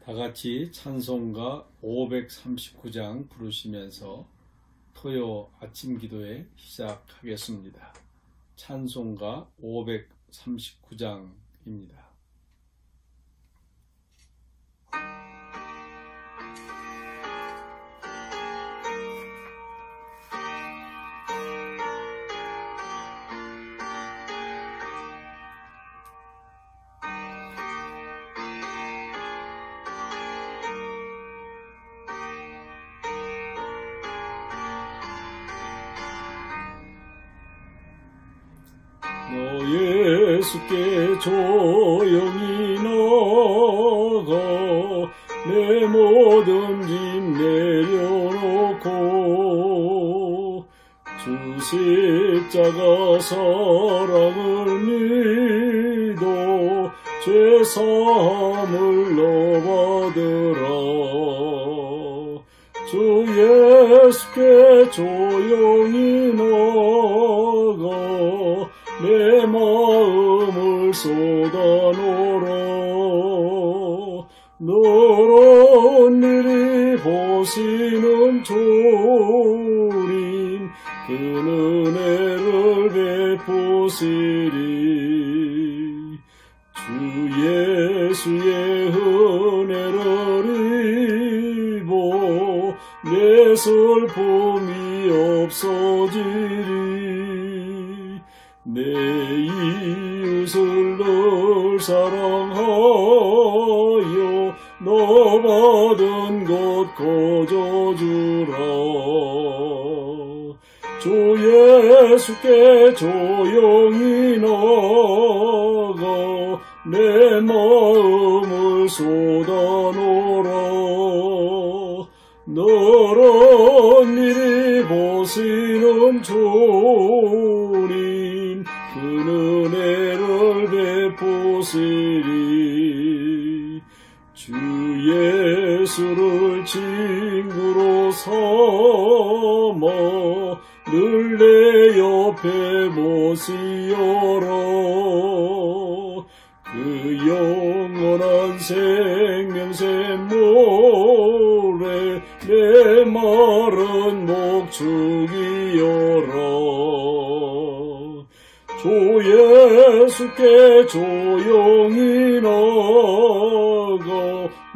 다 같이 찬송가 539장 부르시면서 토요 아침 기도회 시작하겠습니다. 찬송가 539장입니다. 너 예수께 조용히 나가 내 모든 짐 내려놓고 주 십자가 사랑을 믿어 죄사함을 너받으라. 주 예수께 조용히 나가 내 마음을 쏟아놓으라. 너런 일이 보시는 주님 그 은혜를 베푸시리. 주 예수의 은혜를 입어 내 슬픔이 없어지리. 내 이웃을 늘 사랑하여 너 받은 것 거저주라. 주 예수께 조용히 나가 내 마음을 쏟아놓으라. 너런 일이 보시는 주님 그 은혜를 베푸시리. 주 예수를 친구로 삼아 늘 내 옆에 모시어라. 그 영원한 생명샘 모래 내 마른 목 죽이어라. 주 예수께 조용히 나가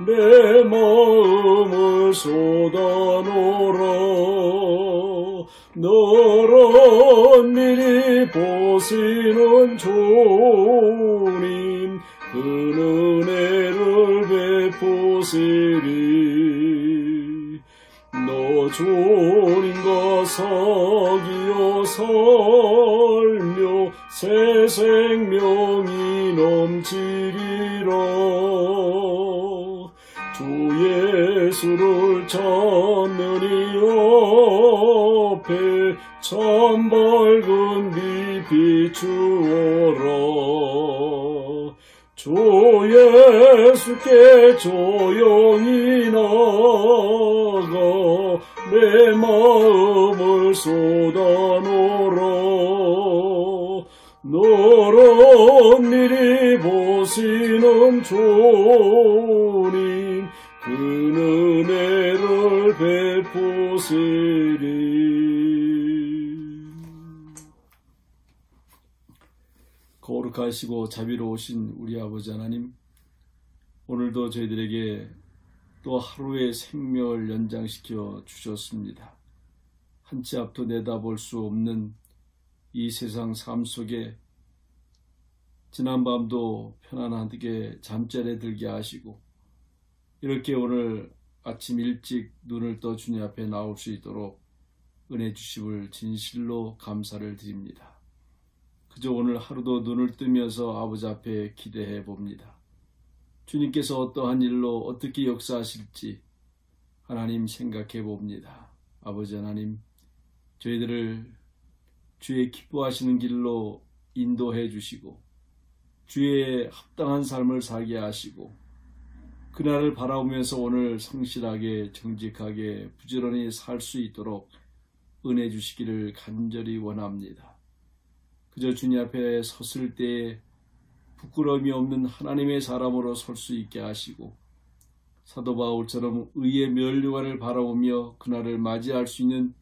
내 마음을 쏟아놓으라. 너런 일이 보시는 주님 그 은혜를 베푸시리. 너 주님과 사귀어 살며 새 생명이 넘치리라. 주 예수를 찾는 이 앞에 참 밝은 빛 비추어라. 주 예수께 조용히 나가 내 마음을 쏟아놓으라. 너런 일이 보시는 주님 그 은혜를 베푸시리. 거룩하시고 자비로우신 우리 아버지 하나님, 오늘도 저희들에게 또 하루의 생명을 연장시켜 주셨습니다. 한 치 앞도 내다볼 수 없는 이 세상 삶 속에 지난밤도 편안하게 잠자리에 들게 하시고 이렇게 오늘 아침 일찍 눈을 떠 주님 앞에 나올 수 있도록 은혜 주심을 진실로 감사를 드립니다. 그저 오늘 하루도 눈을 뜨면서 아버지 앞에 기대해 봅니다. 주님께서 어떠한 일로 어떻게 역사하실지 하나님 생각해 봅니다. 아버지 하나님, 저희들을 주의 기뻐하시는 길로 인도해 주시고 주의 합당한 삶을 살게 하시고 그날을 바라보면서 오늘 성실하게 정직하게 부지런히 살 수 있도록 은혜 주시기를 간절히 원합니다. 그저 주님 앞에 섰을 때에 부끄러움이 없는 하나님의 사람으로 설 수 있게 하시고 사도 바울처럼 의의 면류관을 바라보며 그날을 맞이할 수 있는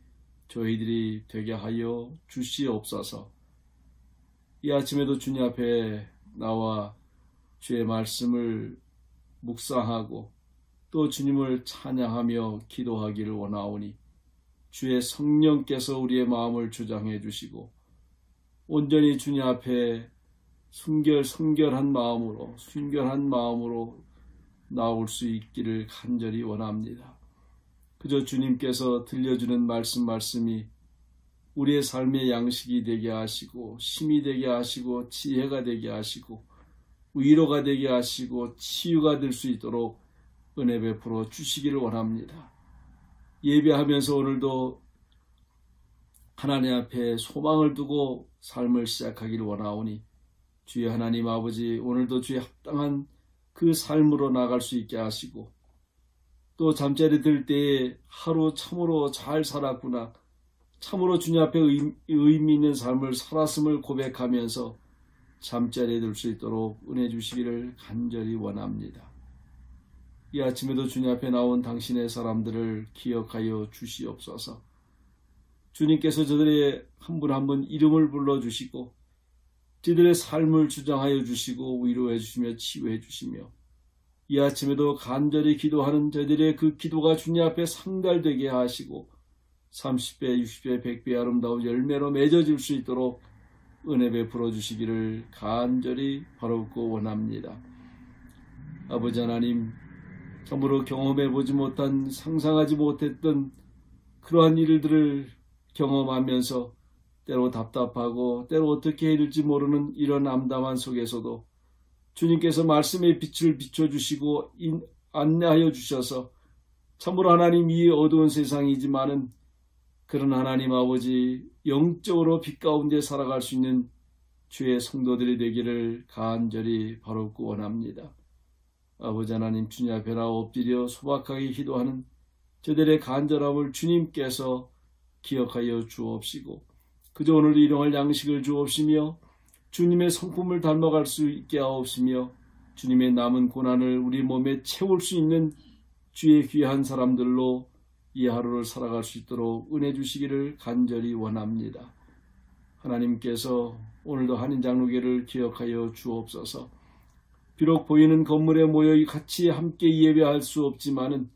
저희들이 되게 하여 주시옵소서. 이 아침에도 주님 앞에 나와 주의 말씀을 묵상하고 또 주님을 찬양하며 기도하기를 원하오니 주의 성령께서 우리의 마음을 주장해 주시고 온전히 주님 앞에 순결한 마음으로 나올 수 있기를 간절히 원합니다. 그저 주님께서 들려주는 말씀이 우리의 삶의 양식이 되게 하시고 힘이 되게 하시고 지혜가 되게 하시고 위로가 되게 하시고 치유가 될 수 있도록 은혜 베풀어 주시기를 원합니다. 예배하면서 오늘도 하나님 앞에 소망을 두고 삶을 시작하기를 원하오니 주의 하나님 아버지, 오늘도 주의 합당한 그 삶으로 나갈 수 있게 하시고 또 잠자리 들 때에 하루 참으로 잘 살았구나, 참으로 주님 앞에 의미 있는 삶을 살았음을 고백하면서 잠자리에 들 수 있도록 은혜 주시기를 간절히 원합니다. 이 아침에도 주님 앞에 나온 당신의 사람들을 기억하여 주시옵소서. 주님께서 저들의 한 분 한 분 이름을 불러주시고 저들의 삶을 주장하여 주시고 위로해 주시며 치유해 주시며 이 아침에도 간절히 기도하는 저들의 그 기도가 주님 앞에 상달되게 하시고 30배, 60배, 100배 아름다운 열매로 맺어질 수 있도록 은혜 베풀어 주시기를 간절히 바라고 원합니다. 아버지 하나님, 참으로 경험해 보지 못한, 상상하지 못했던 그러한 일들을 경험하면서 때로 답답하고 때로 어떻게 해야 될지 모르는 이런 암담한 속에서도 주님께서 말씀의 빛을 비춰주시고 안내하여 주셔서 참으로 하나님, 이 어두운 세상이지만은 그런 하나님 아버지, 영적으로 빛 가운데 살아갈 수 있는 주의 성도들이 되기를 간절히 바라고 원합니다. 아버지 하나님, 주님 앞에 나와 엎드려 소박하게 기도하는 저들의 간절함을 주님께서 기억하여 주옵시고 그저 오늘도 일용할 양식을 주옵시며 주님의 성품을 닮아갈 수 있게 하옵시며 주님의 남은 고난을 우리 몸에 채울 수 있는 주의 귀한 사람들로 이 하루를 살아갈 수 있도록 은혜 주시기를 간절히 원합니다. 하나님께서 오늘도 한인장로교를 기억하여 주옵소서. 비록 보이는 건물에 모여 같이 함께 예배할 수 없지만은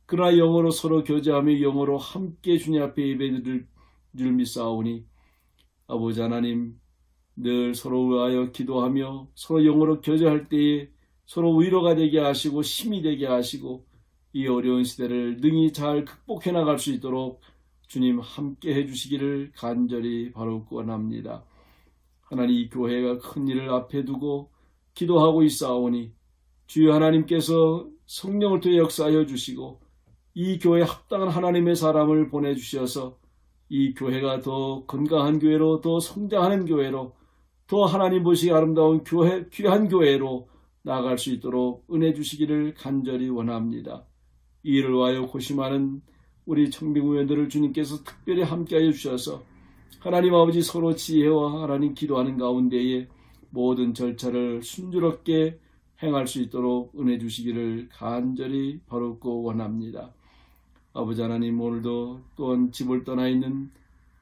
그러나 영어로 서로 교제하며 영어로 함께 주님 앞에 예배드릴 줄 믿사오니 아버지 하나님, 늘 서로 위하여 기도하며 서로 영어로 교제할 때에 서로 위로가 되게 하시고 힘이 되게 하시고 이 어려운 시대를 능히 잘 극복해 나갈 수 있도록 주님 함께 해주시기를 간절히 바라고 원합니다. 하나님, 이 교회가 큰 일을 앞에 두고 기도하고 있사오니 주여 하나님께서 성령을 통해 역사하여 주시고 이 교회에 합당한 하나님의 사람을 보내주셔서 이 교회가 더 건강한 교회로, 더 성장하는 교회로, 더 하나님 보시기 아름다운 교회, 귀한 교회로 나아갈 수 있도록 은혜 주시기를 간절히 원합니다. 이 일을 위하여 고심하는 우리 청빙의원들을 주님께서 특별히 함께하여 주셔서 하나님 아버지, 서로 지혜와 하나님 기도하는 가운데에 모든 절차를 순조롭게 행할 수 있도록 은혜 주시기를 간절히 바라고 원합니다. 아버지 하나님, 오늘도 또한 집을 떠나 있는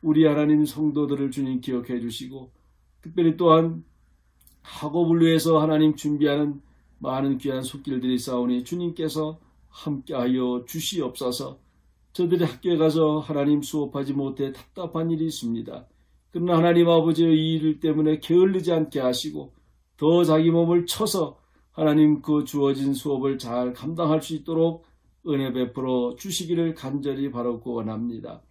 우리 하나님 성도들을 주님 기억해 주시고 특별히 또한 학업을 위해서 하나님 준비하는 많은 귀한 손길들이 있사오니 주님께서 함께하여 주시옵소서. 저들이 학교에 가서 하나님 수업하지 못해 답답한 일이 있습니다. 그러나 하나님 아버지의 이 일 때문에 게을르지 않게 하시고 더 자기 몸을 쳐서 하나님 그 주어진 수업을 잘 감당할 수 있도록 은혜 베풀어 주시기를 간절히 바라고 원합니다.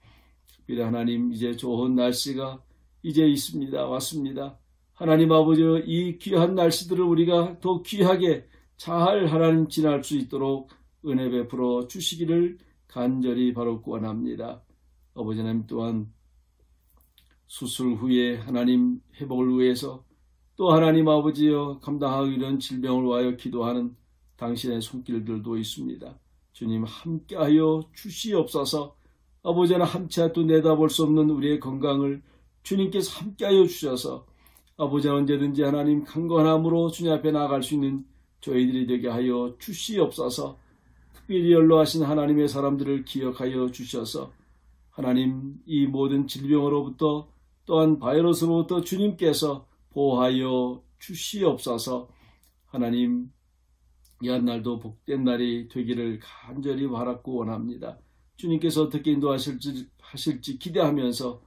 특별히 하나님, 이제 좋은 날씨가 이제 있습니다. 왔습니다. 하나님 아버지, 이 귀한 날씨들을 우리가 더 귀하게 잘 하나님 지날 수 있도록 은혜 베풀어 주시기를 간절히 바라고 원합니다. 아버지 하나님, 또한 수술 후에 하나님 회복을 위해서 또 하나님 아버지여 감당하기 이런 질병을 위하여 기도하는 당신의 손길들도 있습니다. 주님 함께하여 주시옵소서. 아버지 하나님, 한치앞도 내다볼 수 없는 우리의 건강을 주님께서 함께하여 주셔서 아버지 언제든지 하나님 강건함으로 주님 앞에 나아갈 수 있는 저희들이 되게 하여 주시옵소서. 특별히 연로하신 하나님의 사람들을 기억하여 주셔서 하나님 이 모든 질병으로부터 또한 바이러스로부터 주님께서 보호하여 주시옵소서. 하나님 이 한 날도 복된 날이 되기를 간절히 바랐고 원합니다. 주님께서 어떻게 인도하실지 기대하면서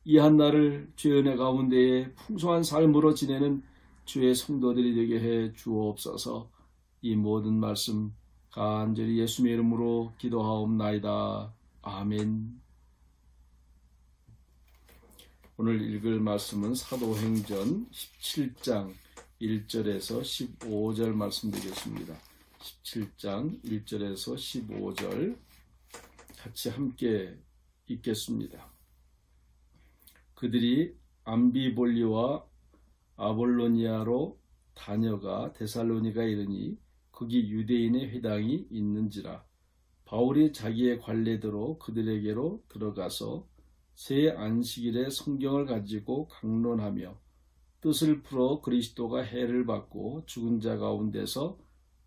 이 한 날을 주의 은혜 가운데에 풍성한 삶으로 지내는 주의 성도들이 되게 해 주옵소서. 이 모든 말씀 간절히 예수님의 이름으로 기도하옵나이다. 아멘. 오늘 읽을 말씀은 사도행전 17장 1절에서 15절 말씀 드리겠습니다. 17장 1절에서 15절 같이 함께 읽겠습니다. 그들이 암비볼리와 아볼로니아로 다녀가 데살로니가 이르니 거기 유대인의 회당이 있는지라. 바울이 자기의 관례대로 그들에게로 들어가서 새 안식일에 성경을 가지고 강론하며 뜻을 풀어 그리스도가 해를 받고 죽은 자 가운데서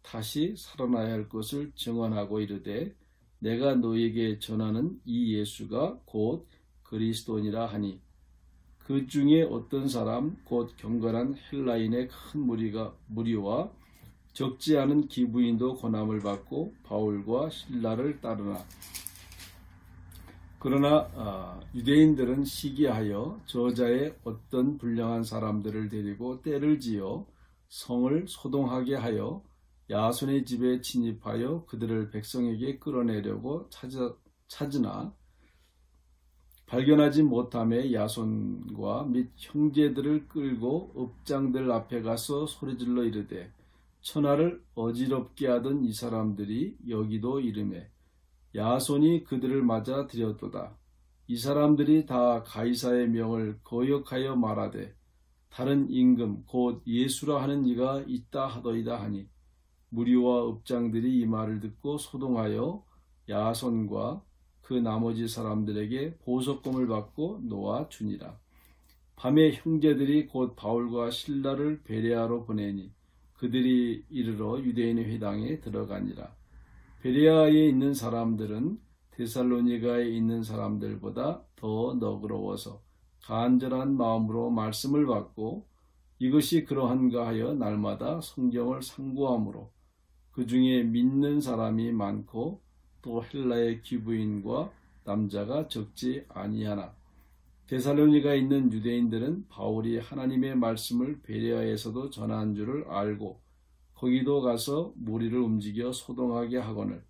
다시 살아나야 할 것을 증언하고 이르되 내가 너에게 전하는 이 예수가 곧 그리스도니라 하니 그 중에 어떤 사람 곧 경건한 헬라인의 큰 무리와 적지 않은 기부인도 고난을 받고 바울과 실라를 따르나 그러나 유대인들은 시기하여 저자의 어떤 불량한 사람들을 데리고 떼를 지어 성을 소동하게 하여 야손의 집에 침입하여 그들을 백성에게 끌어내려고 찾으나 발견하지 못함에 야손과 및 형제들을 끌고 업장들 앞에 가서 소리질러 이르되 천하를 어지럽게 하던 이 사람들이 여기도 이르매 야손이 그들을 맞아 들였도다. 이 사람들이 다 가이사의 명을 거역하여 말하되 다른 임금 곧 예수라 하는 이가 있다 하더이다 하니 무리와 업장들이 이 말을 듣고 소동하여 야손과 그 나머지 사람들에게 보석금을 받고 놓아 주니라. 밤에 형제들이 곧 바울과 실라를 베레아로 보내니 그들이 이르러 유대인의 회당에 들어가니라. 베레아에 있는 사람들은 데살로니가에 있는 사람들보다 더 너그러워서 간절한 마음으로 말씀을 받고 이것이 그러한가 하여 날마다 성경을 상고하므로 그 중에 믿는 사람이 많고 또 헬라의 기부인과 남자가 적지 아니하나 데살로니가에 있는 유대인들은 바울이 하나님의 말씀을 베레아에서도 전한 줄을 알고 거기도 가서 무리를 움직여 소동하게 하거늘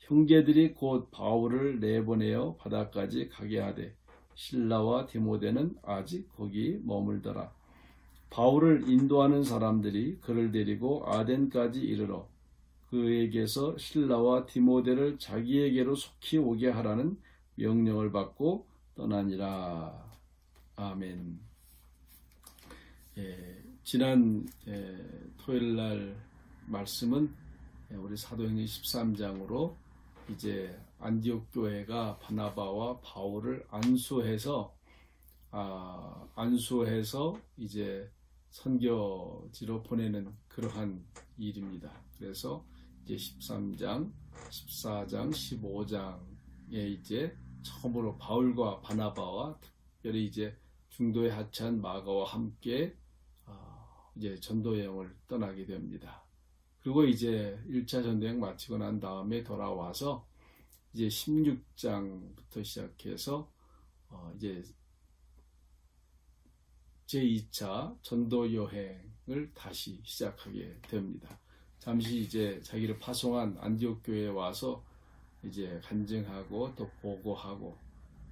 형제들이 곧 바울을 내보내어 바다까지 가게 하되 실라와 디모데는 아직 거기 머물더라. 바울을 인도하는 사람들이 그를 데리고 아덴까지 이르러 그에게서 실라와 디모데를 자기에게로 속히 오게 하라는 명령을 받고 떠나니라. 아멘. 지난 토요일날 말씀은 우리 사도행전 13장으로 이제 안디옥 교회가 바나바와 바울을 안수해서 이제 선교지로 보내는 그러한 일입니다. 그래서 이제 13장, 14장, 15장에 이제 처음으로 바울과 바나바와 특별히 이제 중도에 하차한 마가와 함께 이제 전도 여행을 떠나게 됩니다. 그리고 이제 1차 전도여행 마치고 난 다음에 돌아와서 이제 16장부터 시작해서 이제 제2차 전도 여행을 다시 시작하게 됩니다. 잠시 이제 자기를 파송한 안디옥 교회에 와서 이제 간증하고 또 보고하고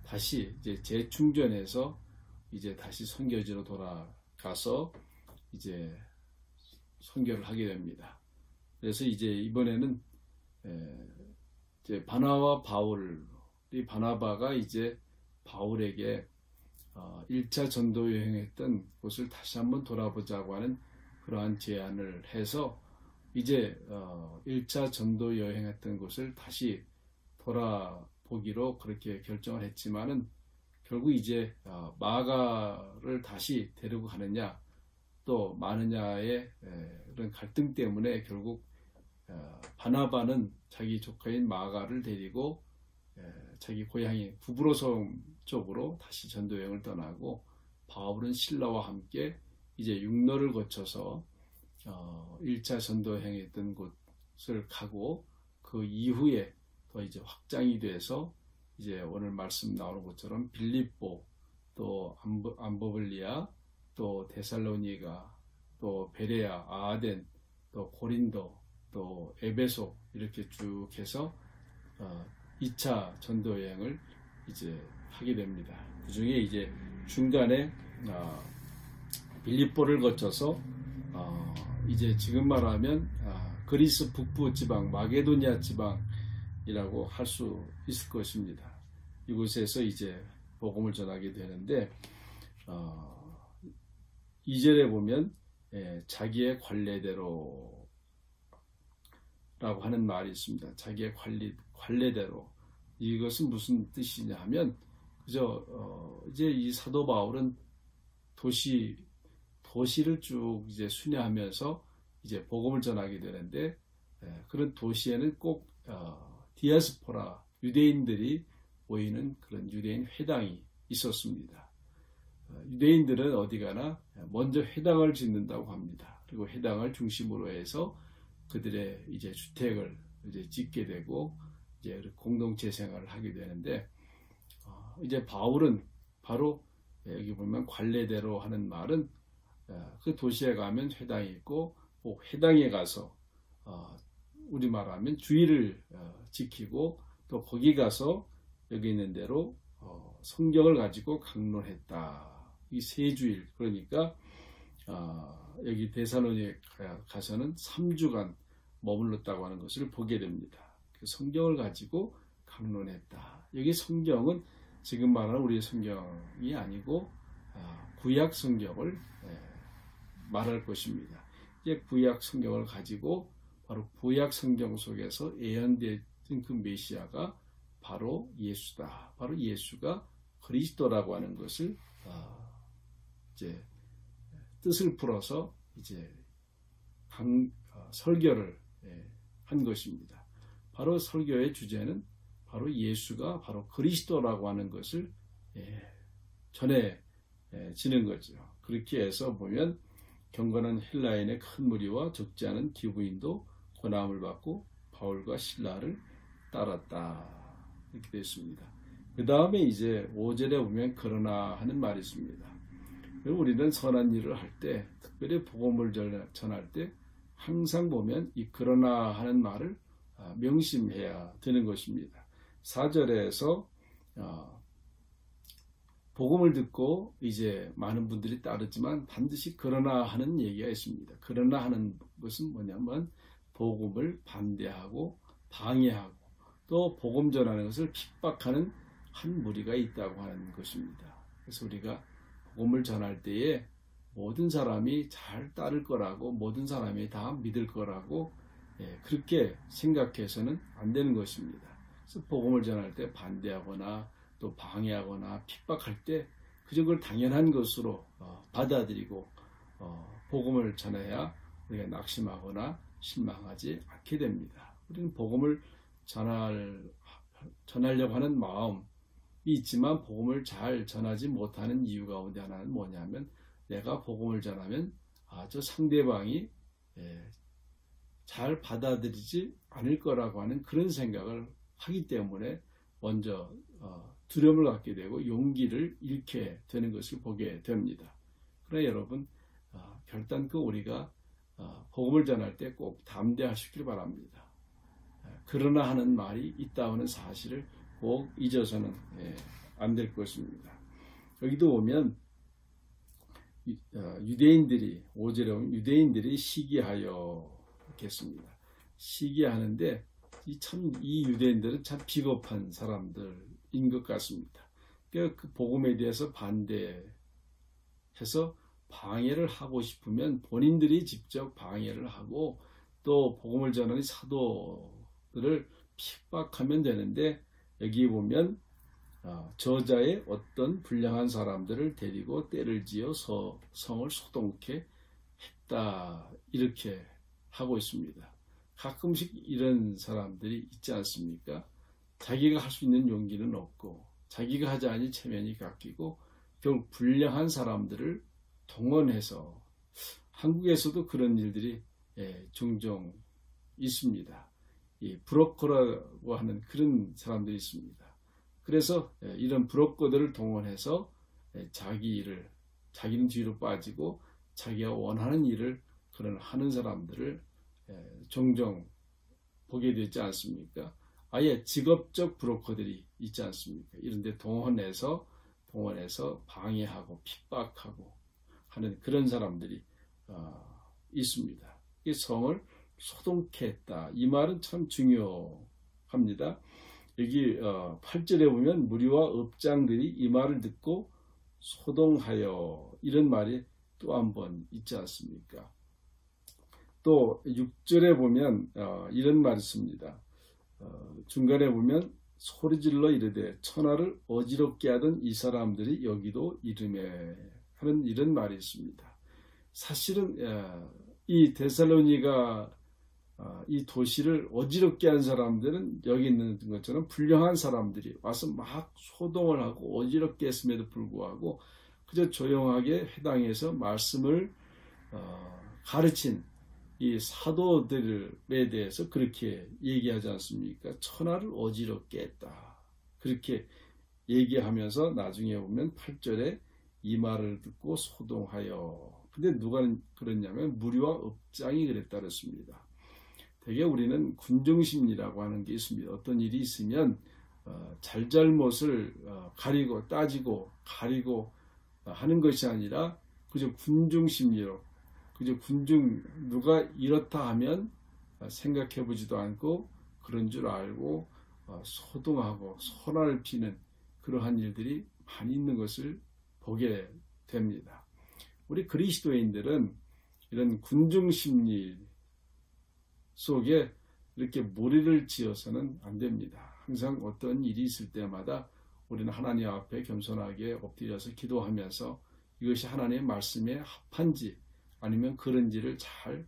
다시 이제 재충전해서 이제 다시 선교지로 돌아가서 이제 선교를 하게 됩니다. 그래서 이제 이번에는 이제 바나와 바울이 바나바가 이제 바울에게 1차 전도 여행했던 곳을 다시 한번 돌아보자고 하는 그러한 제안을 해서 이제 1차 전도 여행했던 곳을 다시 돌아보기로 그렇게 결정을 했지만은 결국 이제 마가를 다시 데리고 가느냐 또 마느냐의 그런 갈등 때문에 결국 바나바는 자기 조카인 마가를 데리고 자기 고향인 부브로섬 쪽으로 다시 전도 여행을 떠나고, 바울은 신라와 함께 이제 육로를 거쳐서 1차 전도 여행했던 곳을 가고, 그 이후에 더 이제 확장이 돼서 이제 오늘 말씀 나오는 것처럼 빌립보, 또 암보블리아, 또 데살로니가, 또 베레아, 아덴, 또 고린도, 또 에베소, 이렇게 쭉 해서 2차 전도 여행을 이제 하게 됩니다. 그 중에 이제 중간에 빌립보를 거쳐서 이제 지금 말하면 그리스 북부 지방, 마게도니아 지방이라고 할 수 있을 것입니다. 이곳에서 이제 복음을 전하게 되는데, 2절에 보면 자기의 관례대로 라고 하는 말이 있습니다. 자기의 관례대로. 이것은 무슨 뜻이냐 하면, 그저 이제 이 사도 바울은 도시를 쭉 이제 순회하면서 이제 복음을 전하게 되는데, 그런 도시에는 꼭 디아스포라, 유대인들이 모이는 그런 유대인 회당이 있었습니다. 유대인들은 어디 가나 먼저 회당을 짓는다고 합니다. 그리고 회당을 중심으로 해서 그들의 이제 주택을 이제 짓게 되고, 이제 공동체 생활을 하게 되는데, 이제 바울은 바로 여기 보면 관례대로 하는 말은, 그 도시에 가면 회당이 있고, 회당에 가서 우리 말하면 주의를 지키고, 또 거기 가서 여기 있는 대로 성경을 가지고 강론했다. 이 세 주일, 그러니까 여기 데살로니에 가서는 3주간 머물렀다고 하는 것을 보게 됩니다. 그 성경을 가지고 강론했다. 여기 성경은 지금 말하는 우리의 성경이 아니고 구약 성경을 말할 것입니다. 이제 구약 성경을 가지고 바로 구약 성경 속에서 예언된 그 메시아가 바로 예수다. 바로 예수가 그리스도라고 하는 것을 이제 뜻을 풀어서 이제 설교를 한 것입니다. 바로 설교의 주제는 바로 예수가 바로 그리스도라고 하는 것을 전해지는 거죠. 그렇게 해서 보면 경건한 헬라인의 큰 무리와 적지 않은 기부인도 고난을 받고 바울과 실라를 따랐다. 이렇게 되어 있습니다. 그 다음에 이제 5절에 보면 그러나 하는 말이 있습니다. 우리는 선한 일을 할 때, 특별히 복음을 전할 때 항상 보면 이 그러나 하는 말을 명심해야 되는 것입니다. 4절에서 복음을 듣고 이제 많은 분들이 따르지만 반드시 그러나 하는 얘기가 있습니다. 그러나 하는 것은 뭐냐면 복음을 반대하고 방해하고 또 복음 전하는 것을 핍박하는 한 무리가 있다고 하는 것입니다. 그래서 우리가 복음을 전할 때에 모든 사람이 잘 따를 거라고, 모든 사람이 다 믿을 거라고 그렇게 생각해서는 안 되는 것입니다. 그래서 복음을 전할 때 반대하거나 또 방해하거나 핍박할 때 그저 그걸 당연한 것으로 받아들이고 복음을 전해야 우리가 낙심하거나 실망하지 않게 됩니다. 우리는 복음을 전하려고 하는 마음이 있지만 복음을 잘 전하지 못하는 이유 가운데 하나는 뭐냐면, 내가 복음을 전하면 저 상대방이 잘 받아들이지 않을 거라고 하는 그런 생각을 하기 때문에 먼저 두려움을 갖게 되고 용기를 잃게 되는 것을 보게 됩니다. 그러나 여러분, 결단코 우리가 복음을 전할 때 꼭 담대하시길 바랍니다. 그러나 하는 말이 있다는 사실을 꼭 잊어서는 안 될 것입니다. 여기도 보면 유대인들이, 5절에 보면 유대인들이 시기하여 겠습니다. 시기하는데 이 유대인들은 참 비겁한 사람들인 것 같습니다. 그러니까 그 복음에 대해서 반대해서 방해를 하고 싶으면 본인들이 직접 방해를 하고 또 복음을 전하는 사도들을 핍박하면 되는데, 여기 보면 저자의 어떤 불량한 사람들을 데리고 때를 지어 성을 소동케 했다, 이렇게 하고 있습니다. 가끔씩 이런 사람들이 있지 않습니까? 자기가 할 수 있는 용기는 없고 자기가 하자니 체면이 깎이고 결국 불량한 사람들을 동원해서 한국에서도 그런 일들이 종종 있습니다. 이 브로커라고 하는 그런 사람들이 있습니다. 그래서 이런 브로커들을 동원해서 자기 일을 자기는 뒤로 빠지고 자기가 원하는 일을 그런 하는 사람들을 종종 보게 되지 않습니까? 아예 직업적 브로커들이 있지 않습니까? 이런 데 동원해서 방해하고 핍박하고 하는 그런 사람들이 있습니다. 이 성을 소동케 했다. 이 말은 참 중요합니다. 여기 8절에 보면 무리와 업장들이 이 말을 듣고 소동하여 이런 말이 또 한 번 있지 않습니까? 또 6절에 보면 이런 말이 있습니다. 중간에 보면 소리질러 이르되 천하를 어지럽게 하던 이 사람들이 여기도 이르매 하는 이런 말이 있습니다. 사실은 이 데살로니가 이 도시를 어지럽게 한 사람들은 여기 있는 것처럼 불량한 사람들이 와서 막 소동을 하고 어지럽게 했음에도 불구하고 그저 조용하게 회당에서 말씀을 가르친 이 사도들에 대해서 그렇게 얘기하지 않습니까? 천하를 어지럽게 했다. 그렇게 얘기하면서 나중에 보면 8절에 이 말을 듣고 소동하여. 근데 누가 그랬냐면 무리와 업장이 그랬다 그랬습니다. 대개 우리는 군중심리라고 하는 게 있습니다. 어떤 일이 있으면 잘잘못을 가리고 따지고 가리고 하는 것이 아니라 그저 군중심리로 그저 누가 이렇다 하면 생각해 보지도 않고 그런 줄 알고 소동하고 소란을 피는 그러한 일들이 많이 있는 것을 보게 됩니다. 우리 그리스도인들은 이런 군중심리 속에 이렇게 무리를 지어서는 안 됩니다. 항상 어떤 일이 있을 때마다 우리는 하나님 앞에 겸손하게 엎드려서 기도하면서 이것이 하나님의 말씀에 합한지 아니면 그런지를 잘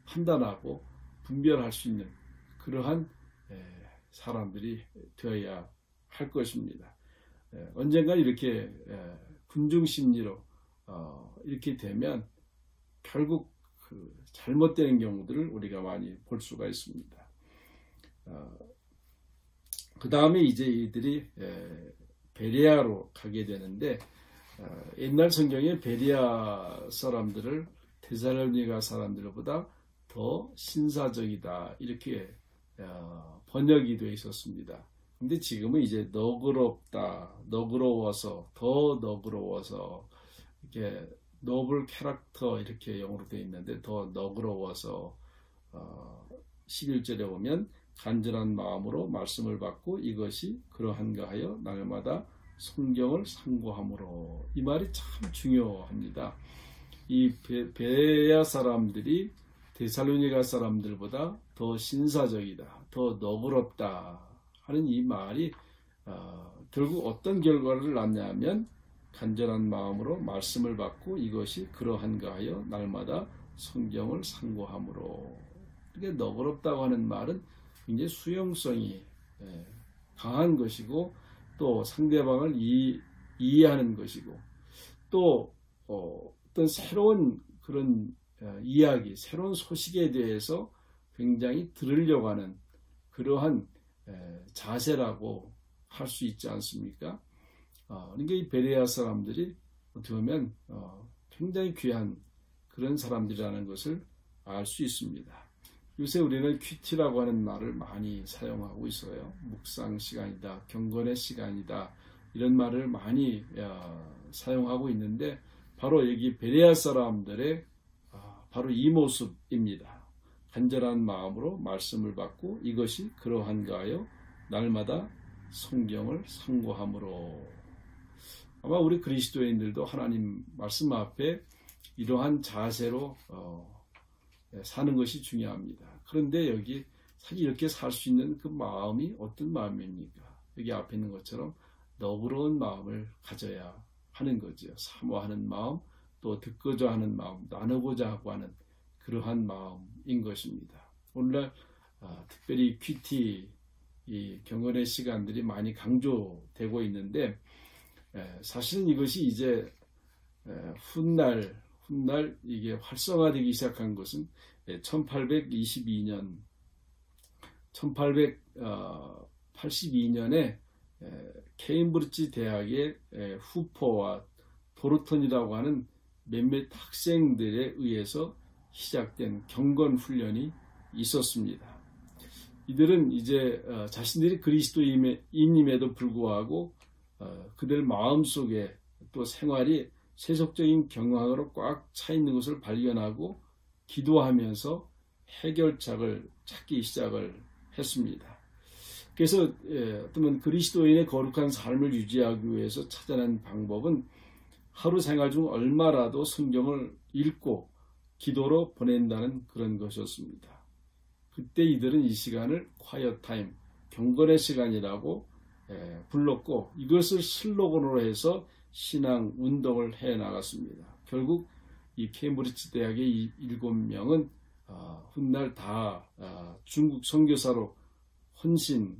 판단하고 분별할 수 있는 그러한 사람들이 되어야 할 것입니다. 언젠가 이렇게 군중심리로 이렇게 되면 결국 잘못되는 경우들을 우리가 많이 볼 수가 있습니다. 그 다음에 이제 이들이 베레아로 가게 되는데 옛날 성경에 베레아 사람들을 데살로니가 사람들보다 더 신사적이다 이렇게 번역이 되어 있었습니다. 근데 지금은 이제 너그럽다, 너그러워서, 더 너그러워서 이렇게 노블 캐릭터 이렇게 영어로 되어 있는데 더 너그러워서 11절에 보면 간절한 마음으로 말씀을 받고 이것이 그러한가 하여 날마다 성경을 상고함으로. 이 말이 참 중요합니다. 이 베레아 사람들이 데살로니가 사람들보다 더 신사적이다, 더 너그럽다 하는 이 말이 결국 어떤 결과를 낳냐면 간절한 마음으로 말씀을 받고 이것이 그러한가 하여 날마다 성경을 상고함으로. 이게 너그럽다고 하는 말은 굉장히 수용성이 강한 것이고 또 상대방을 이해하는 것이고 또 어떤 새로운 그런 이야기, 새로운 소식에 대해서 굉장히 들으려고 하는 그러한 자세라고 할 수 있지 않습니까? 그러니까 이 베레아 사람들이 어떻게 보면 굉장히 귀한 그런 사람들이라는 것을 알 수 있습니다. 요새 우리는 큐티라고 하는 말을 많이 사용하고 있어요. 묵상 시간이다, 경건의 시간이다 이런 말을 많이 사용하고 있는데 바로 여기 베레아 사람들의 바로 이 모습입니다. 간절한 마음으로 말씀을 받고 이것이 그러한가 하여 날마다 성경을 상고함으로. 아마 우리 그리스도인들도 하나님 말씀 앞에 이러한 자세로 사는 것이 중요합니다. 그런데 여기 사실 이렇게 살 수 있는 그 마음이 어떤 마음입니까? 여기 앞에 있는 것처럼 너그러운 마음을 가져야 하는 거죠. 사모하는 마음, 또 듣고자 하는 마음, 나누고자 하고 하는 그러한 마음인 것입니다. 오늘날 특별히 큐티 이 경건의 시간들이 많이 강조되고 있는데 사실은 이것이 이제 훗날 이게 활성화되기 시작한 것은 1882년 1882년에 케임브리지 대학의 후퍼와 도르턴이라고 하는 몇몇 학생들에 의해서 시작된 경건 훈련이 있었습니다. 이들은 이제 자신들이 그리스도인임에도 불구하고 그들 마음속에 또 생활이 세속적인 경향으로 꽉 차 있는 것을 발견하고 기도하면서 해결책을 찾기 시작을 했습니다. 그래서 어떤 그리스도인의 거룩한 삶을 유지하기 위해서 찾아낸 방법은 하루 생활 중 얼마라도 성경을 읽고 기도로 보낸다는 그런 것이었습니다. 그때 이들은 이 시간을 quiet time, 경건의 시간이라고 불렀고 이것을 슬로건으로 해서 신앙 운동을 해 나갔습니다. 결국 이 케임브리지 대학의 7명은 훗날 다 중국 선교사로 헌신했습니다.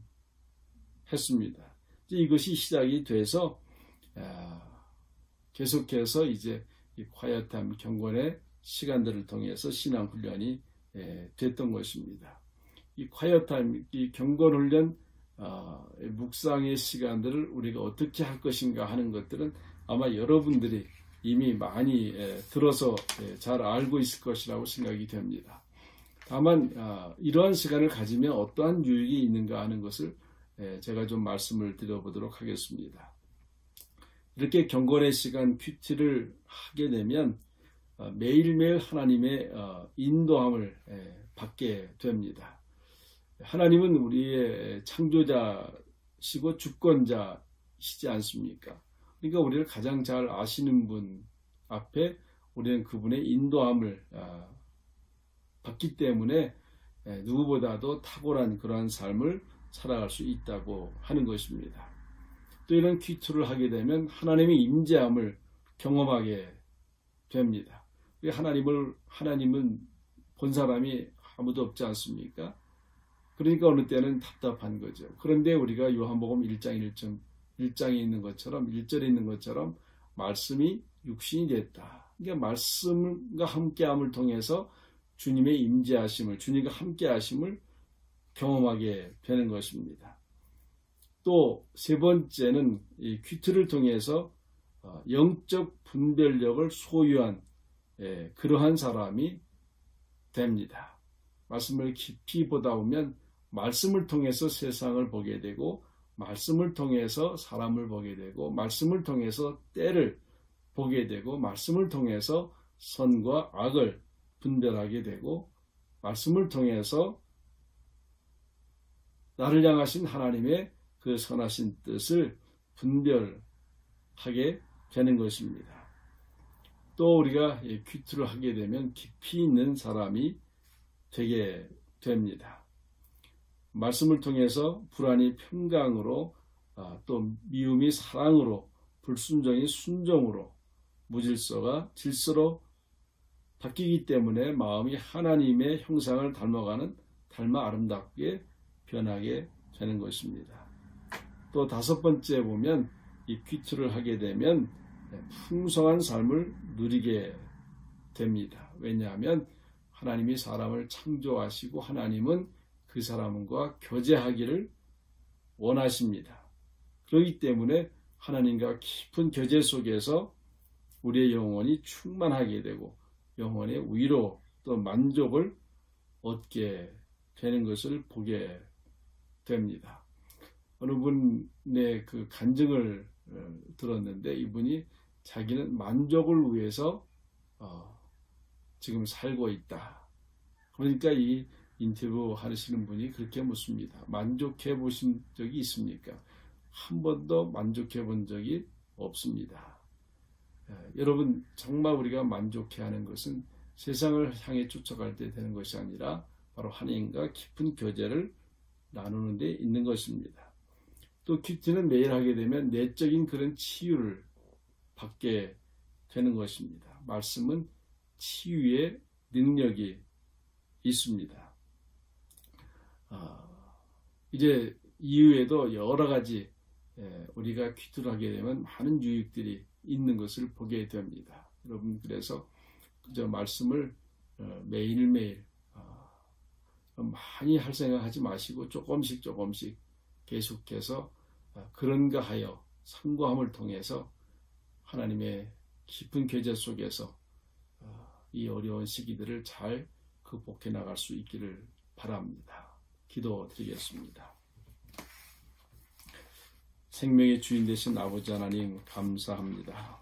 이것이 시작이 돼서 계속해서 이제 이 quiet time, 경건의 시간들을 통해서 신앙 훈련이 됐던 것입니다. 이 quiet time, 이 경건 훈련, 묵상의 시간들을 우리가 어떻게 할 것인가 하는 것들은 아마 여러분들이 이미 많이 들어서 잘 알고 있을 것이라고 생각이 됩니다. 다만 이러한 시간을 가지면 어떠한 유익이 있는가 하는 것을 제가 좀 말씀을 드려보도록 하겠습니다. 이렇게 경건의 시간 큐티를 하게 되면 매일매일 하나님의 인도함을 받게 됩니다. 하나님은 우리의 창조자시고 주권자시지 않습니까? 그러니까 우리를 가장 잘 아시는 분 앞에 우리는 그분의 인도함을 받기 때문에 누구보다도 탁월한 그러한 삶을 살아갈 수 있다고 하는 것입니다. 또 이런 큐티를 하게 되면 하나님의 임재함을 경험하게 됩니다. 하나님은 본 사람이 아무도 없지 않습니까? 그러니까 어느 때는 답답한 거죠. 그런데 우리가 요한복음 1장에 있는 것처럼 1절에 있는 것처럼 말씀이 육신이 됐다. 그러니까 말씀과 함께함을 통해서 주님의 임재하심을, 주님과 함께하심을 경험하게 되는 것입니다. 또 세 번째는 이 큐티를 통해서 영적 분별력을 소유한 그러한 사람이 됩니다. 말씀을 깊이 보다 보면 말씀을 통해서 세상을 보게 되고 말씀을 통해서 사람을 보게 되고 말씀을 통해서 때를 보게 되고 말씀을 통해서 선과 악을 분별하게 되고 말씀을 통해서 나를 향하신 하나님의 그 선하신 뜻을 분별하게 되는 것입니다. 또 우리가 큐티를 하게 되면 깊이 있는 사람이 되게 됩니다. 말씀을 통해서 불안이 평강으로, 또 미움이 사랑으로, 불순종이 순종으로, 무질서가 질서로 바뀌기 때문에 마음이 하나님의 형상을 닮아 아름답게 변하게 되는 것입니다. 또 다섯 번째 보면 이 큐티를 하게 되면 풍성한 삶을 누리게 됩니다. 왜냐하면 하나님이 사람을 창조하시고 하나님은 그 사람과 교제하기를 원하십니다. 그렇기 때문에 하나님과 깊은 교제 속에서 우리의 영혼이 충만하게 되고 영혼의 위로 또 만족을 얻게 되는 것을 보게 됩니다. 어느 분의 그 간증을 들었는데 이분이 자기는 만족을 위해서 지금 살고 있다. 그러니까 이 인터뷰 하시는 분이 그렇게 묻습니다. 만족해 보신 적이 있습니까? 한 번도 만족해 본 적이 없습니다. 여러분 정말 우리가 만족해 하는 것은 세상을 향해 쫓아갈 때 되는 것이 아니라 바로 하나님과 깊은 교제를 나누는 데 있는 것입니다. 또 큐티는 매일 하게 되면 내적인 그런 치유를 받게 되는 것입니다. 말씀은 치유의 능력이 있습니다. 이제 이후에도 여러 가지 우리가 기도를 하게 되면 많은 유익들이 있는 것을 보게 됩니다. 여러분, 그래서 그저 말씀을 매일매일 많이 할 생각하지 마시고 조금씩 계속해서 그런가 하여 상고함을 통해서 하나님의 깊은 교제 속에서 이 어려운 시기들을 잘 극복해 나갈 수 있기를 바랍니다. 기도드리겠습니다. 생명의 주인 되신 아버지 하나님, 감사합니다.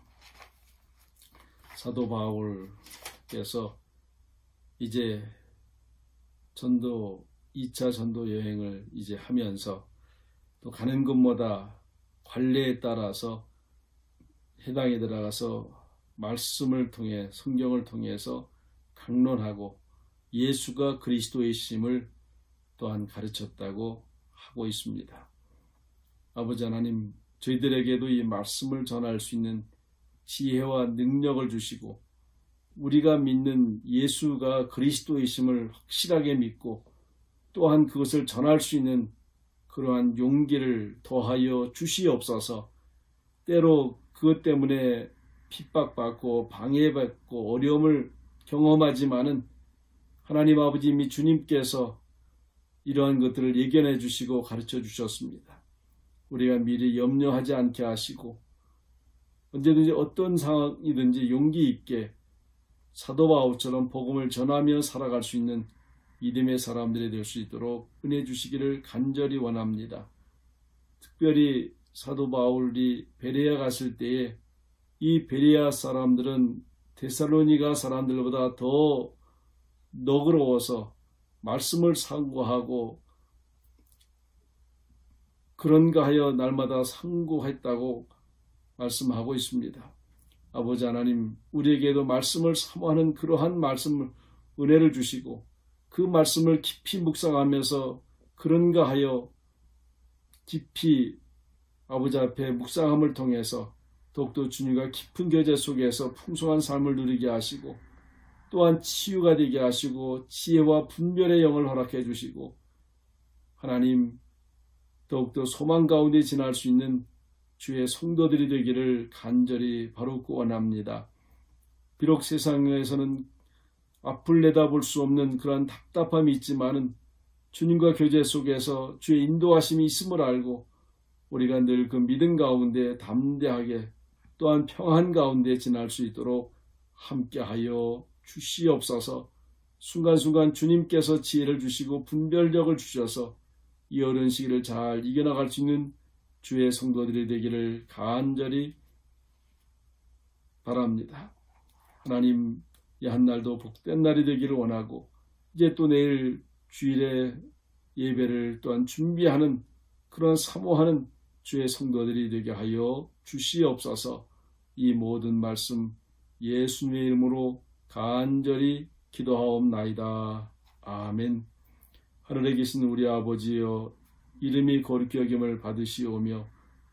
사도 바울께서 이제 2차 전도 여행을 이제 하면서 또 가는 곳마다 관례에 따라서 해당에 들어가서 말씀을 통해, 성경을 통해서 강론하고 예수가 그리스도이심을 또한 가르쳤다고 하고 있습니다. 아버지 하나님, 저희들에게도 이 말씀을 전할 수 있는 지혜와 능력을 주시고 우리가 믿는 예수가 그리스도이심을 확실하게 믿고 또한 그것을 전할 수 있는 그러한 용기를 더하여 주시옵소서. 때로 그것 때문에 핍박받고 방해받고 어려움을 경험하지만은 하나님 아버지 이미 주님께서 이러한 것들을 예견해 주시고 가르쳐 주셨습니다. 우리가 미리 염려하지 않게 하시고 언제든지 어떤 상황이든지 용기 있게 사도 바울처럼 복음을 전하며 살아갈 수 있는 믿음의 사람들이 될 수 있도록 은혜 주시기를 간절히 원합니다. 특별히 사도 바울이 베레아 갔을 때에 이 베레아 사람들은 데살로니가 사람들보다 더 너그러워서 말씀을 상고하고 그런가 하여 날마다 상고했다고 말씀하고 있습니다. 아버지 하나님, 우리에게도 말씀을 사모하는 그러한 말씀을 은혜를 주시고 그 말씀을 깊이 묵상하면서 그런가 하여 깊이 아버지 앞에 묵상함을 통해서 더욱더 주님과 깊은 교제 속에서 풍성한 삶을 누리게 하시고 또한 치유가 되게 하시고 지혜와 분별의 영을 허락해 주시고 하나님, 더욱더 소망 가운데 지날 수 있는 주의 성도들이 되기를 간절히 바로 원합니다. 비록 세상에서는 앞을 내다볼 수 없는 그런 답답함이 있지만은 주님과 교제 속에서 주의 인도하심이 있음을 알고 우리가 늘 그 믿음 가운데 담대하게 또한 평안 가운데 지날 수 있도록 함께하여 주시옵소서. 순간순간 주님께서 지혜를 주시고 분별력을 주셔서 이 어려운 시기를 잘 이겨나갈 수 있는 주의 성도들이 되기를 간절히 바랍니다. 하나님, 이 한날도 복된 날이 되기를 원하고 이제 또 내일 주일의 예배를 또한 준비하는 그런 사모하는 주의 성도들이 되게 하여 주시옵소서. 이 모든 말씀 예수님의 이름으로 간절히 기도하옵나이다. 아멘. 하늘에 계신 우리 아버지여, 이름이 거룩히 여김을 받으시오며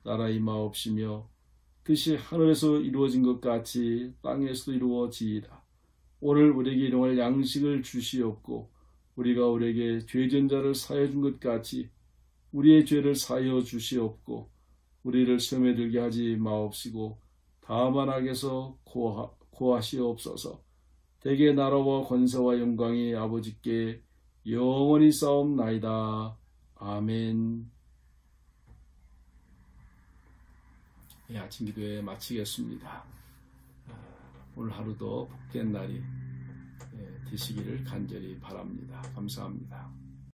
나라 임하옵시며 뜻이 하늘에서 이루어진 것 같이 땅에서도 이루어지이다. 오늘 우리에게 일용할 양식을 주시옵고 우리가 우리에게 죄진 자를 사하여 준 것 같이 우리의 죄를 사하여 주시옵고 우리를 시험에 들게 하지 마옵시고 다만 악에서 구하시옵소서. 대개 나라와 권세와 영광이 아버지께 영원히 싸움나이다. 아멘. 아침 기도회 마치겠습니다. 오늘 하루도 복된 날이 되시기를 간절히 바랍니다. 감사합니다.